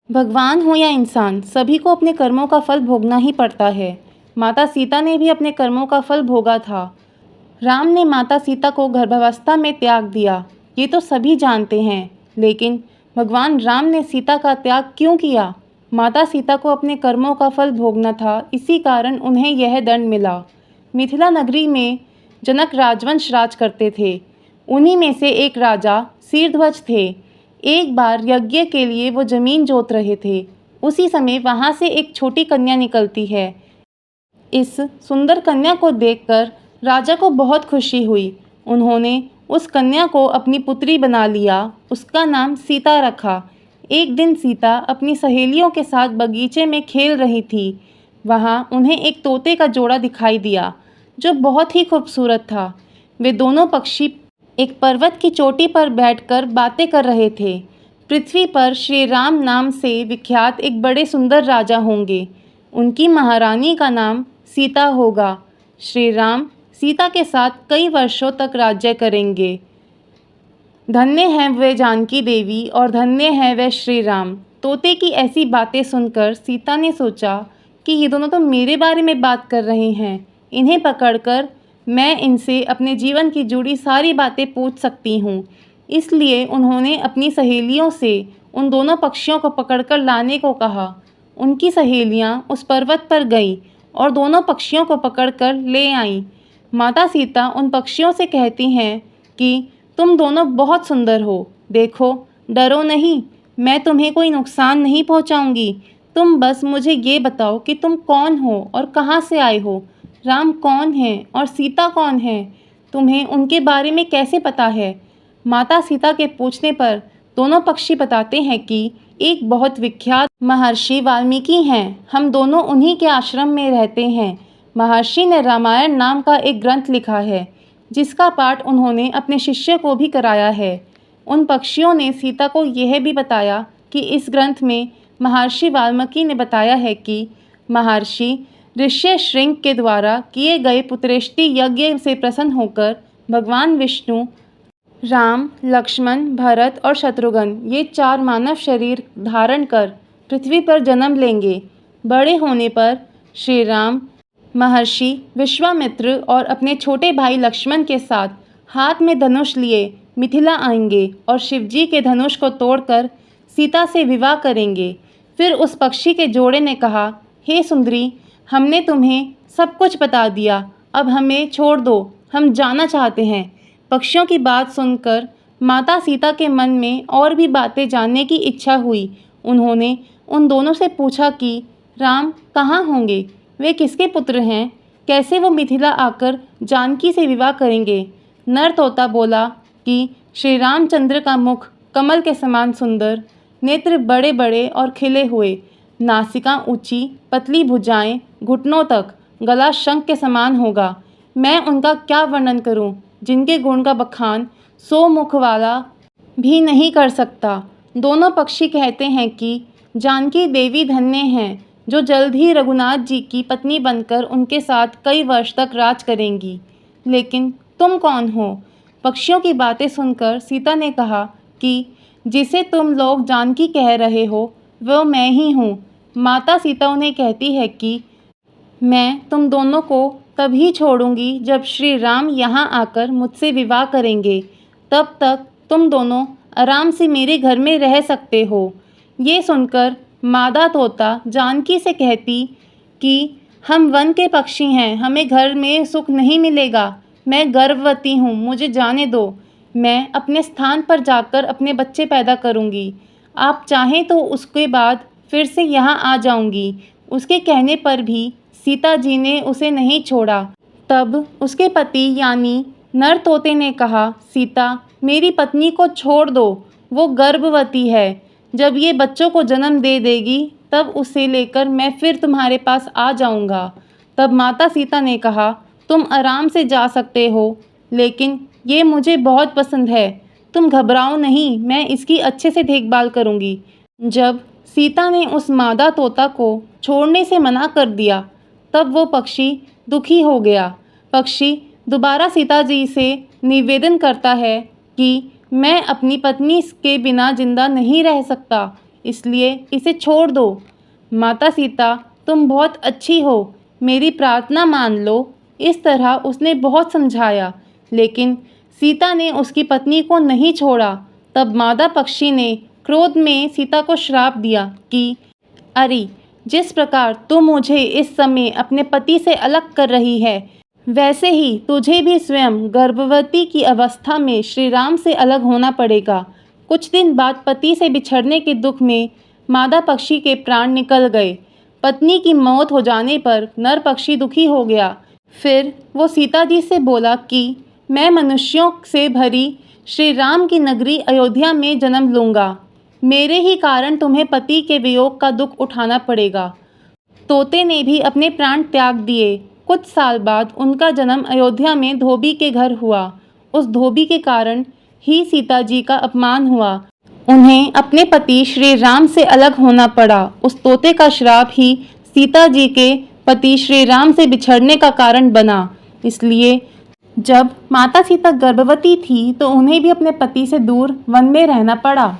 भगवान हो या इंसान, सभी को अपने कर्मों का फल भोगना ही पड़ता है। माता सीता ने भी अपने कर्मों का फल भोगा था। राम ने माता सीता को गर्भावस्था में त्याग दिया, ये तो सभी जानते हैं। लेकिन भगवान राम ने सीता का त्याग क्यों किया? माता सीता को अपने कर्मों का फल भोगना था, इसी कारण उन्हें यह दंड मिला। मिथिला नगरी में जनक राजवंश राज करते थे। उन्हीं में से एक राजा शीरध्वज थे। एक बार यज्ञ के लिए वो जमीन जोत रहे थे। उसी समय वहाँ से एक छोटी कन्या निकलती है। इस सुंदर कन्या को देखकर राजा को बहुत खुशी हुई। उन्होंने उस कन्या को अपनी पुत्री बना लिया। उसका नाम सीता रखा। एक दिन सीता अपनी सहेलियों के साथ बगीचे में खेल रही थी। वहाँ उन्हें एक तोते का जोड़ा दिखाई दिया, जो बहुत ही खूबसूरत था। वे दोनों पक्षी एक पर्वत की चोटी पर बैठकर बातें कर रहे थे। पृथ्वी पर श्री राम नाम से विख्यात एक बड़े सुंदर राजा होंगे। उनकी महारानी का नाम सीता होगा। श्री राम सीता के साथ कई वर्षों तक राज्य करेंगे। धन्य है वे जानकी देवी और धन्य है वे श्री राम। तोते की ऐसी बातें सुनकर सीता ने सोचा कि ये दोनों तो मेरे बारे में बात कर रहे हैं। इन्हें पकड़कर मैं इनसे अपने जीवन की जुड़ी सारी बातें पूछ सकती हूँ। इसलिए उन्होंने अपनी सहेलियों से उन दोनों पक्षियों को पकड़कर लाने को कहा। उनकी सहेलियाँ उस पर्वत पर गईं और दोनों पक्षियों को पकड़कर ले आईं। माता सीता उन पक्षियों से कहती हैं कि तुम दोनों बहुत सुंदर हो। देखो, डरो नहीं, मैं तुम्हें कोई नुकसान नहीं पहुंचाऊंगी। तुम बस मुझे ये बताओ कि तुम कौन हो और कहाँ से आए हो। राम कौन है और सीता कौन है? तुम्हें उनके बारे में कैसे पता है? माता सीता के पूछने पर दोनों पक्षी बताते हैं कि एक बहुत विख्यात महर्षि वाल्मीकि हैं। हम दोनों उन्हीं के आश्रम में रहते हैं। महर्षि ने रामायण नाम का एक ग्रंथ लिखा है, जिसका पाठ उन्होंने अपने शिष्य को भी कराया है। उन पक्षियों ने सीता को यह भी बताया कि इस ग्रंथ में महर्षि वाल्मीकि ने बताया है कि महर्षि ऋष्यशृंग के द्वारा किए गए पुत्रेष्टि यज्ञ से प्रसन्न होकर भगवान विष्णु राम, लक्ष्मण, भरत और शत्रुघ्न ये 4 मानव शरीर धारण कर पृथ्वी पर जन्म लेंगे। बड़े होने पर श्री राम महर्षि विश्वामित्र और अपने छोटे भाई लक्ष्मण के साथ हाथ में धनुष लिए मिथिला आएंगे और शिवजी के धनुष को तोड़कर सीता से विवाह करेंगे। फिर उस पक्षी के जोड़े ने कहा, हे सुंदरी, हमने तुम्हें सब कुछ बता दिया, अब हमें छोड़ दो, हम जाना चाहते हैं। पक्षियों की बात सुनकर माता सीता के मन में और भी बातें जानने की इच्छा हुई। उन्होंने उन दोनों से पूछा कि राम कहाँ होंगे, वे किसके पुत्र हैं, कैसे वो मिथिला आकर जानकी से विवाह करेंगे। नर तोता बोला कि श्री रामचंद्र का मुख कमल के समान सुंदर, नेत्र बड़े बड़े और खिले हुए, नासिका ऊंची, पतली भुजाएं घुटनों तक, गला शंख के समान होगा। मैं उनका क्या वर्णन करूं, जिनके गुण का बखान 100 मुख वाला भी नहीं कर सकता। दोनों पक्षी कहते हैं कि जानकी देवी धन्य हैं, जो जल्द ही रघुनाथ जी की पत्नी बनकर उनके साथ कई वर्ष तक राज करेंगी। लेकिन तुम कौन हो? पक्षियों की बातें सुनकर सीता ने कहा कि जिसे तुम लोग जानकी कह रहे हो, वो मैं ही हूँ। माता सीता उन्हें कहती है कि मैं तुम दोनों को तभी छोड़ूंगी जब श्री राम यहाँ आकर मुझसे विवाह करेंगे। तब तक तुम दोनों आराम से मेरे घर में रह सकते हो। ये सुनकर मादा तोता जानकी से कहती कि हम वन के पक्षी हैं, हमें घर में सुख नहीं मिलेगा। मैं गर्भवती हूँ, मुझे जाने दो। मैं अपने स्थान पर जाकर अपने बच्चे पैदा करूँगी। आप चाहें तो उसके बाद फिर से यहाँ आ जाऊँगी। उसके कहने पर भी सीता जी ने उसे नहीं छोड़ा। तब उसके पति यानी नर तोते ने कहा, सीता, मेरी पत्नी को छोड़ दो, वो गर्भवती है। जब ये बच्चों को जन्म दे देगी, तब उसे लेकर मैं फिर तुम्हारे पास आ जाऊंगा। तब माता सीता ने कहा, तुम आराम से जा सकते हो, लेकिन ये मुझे बहुत पसंद है। तुम घबराओ नहीं, मैं इसकी अच्छे से देखभाल करूंगी। जब सीता ने उस मादा तोता को छोड़ने से मना कर दिया, तब वो पक्षी दुखी हो गया। पक्षी दोबारा सीता जी से निवेदन करता है कि मैं अपनी पत्नी के बिना जिंदा नहीं रह सकता, इसलिए इसे छोड़ दो। माता सीता, तुम बहुत अच्छी हो, मेरी प्रार्थना मान लो। इस तरह उसने बहुत समझाया, लेकिन सीता ने उसकी पत्नी को नहीं छोड़ा। तब मादा पक्षी ने क्रोध में सीता को श्राप दिया कि अरे, जिस प्रकार तुम मुझे इस समय अपने पति से अलग कर रही है, वैसे ही तुझे भी स्वयं गर्भवती की अवस्था में श्री राम से अलग होना पड़ेगा। कुछ दिन बाद पति से बिछड़ने के दुख में मादा पक्षी के प्राण निकल गए। पत्नी की मौत हो जाने पर नर पक्षी दुखी हो गया। फिर वो सीता जी से बोला कि मैं मनुष्यों से भरी श्री राम की नगरी अयोध्या में जन्म लूँगा। मेरे ही कारण तुम्हें पति के वियोग का दुख उठाना पड़ेगा। तोते ने भी अपने प्राण त्याग दिए। कुछ साल बाद उनका जन्म अयोध्या में धोबी के घर हुआ। उस धोबी के कारण ही सीता जी का अपमान हुआ। उन्हें अपने पति श्री राम से अलग होना पड़ा। उस तोते का श्राप ही सीता जी के पति श्री राम से बिछड़ने का कारण बना। इसलिए जब माता सीता गर्भवती थी तो उन्हें भी अपने पति से दूर वन में रहना पड़ा।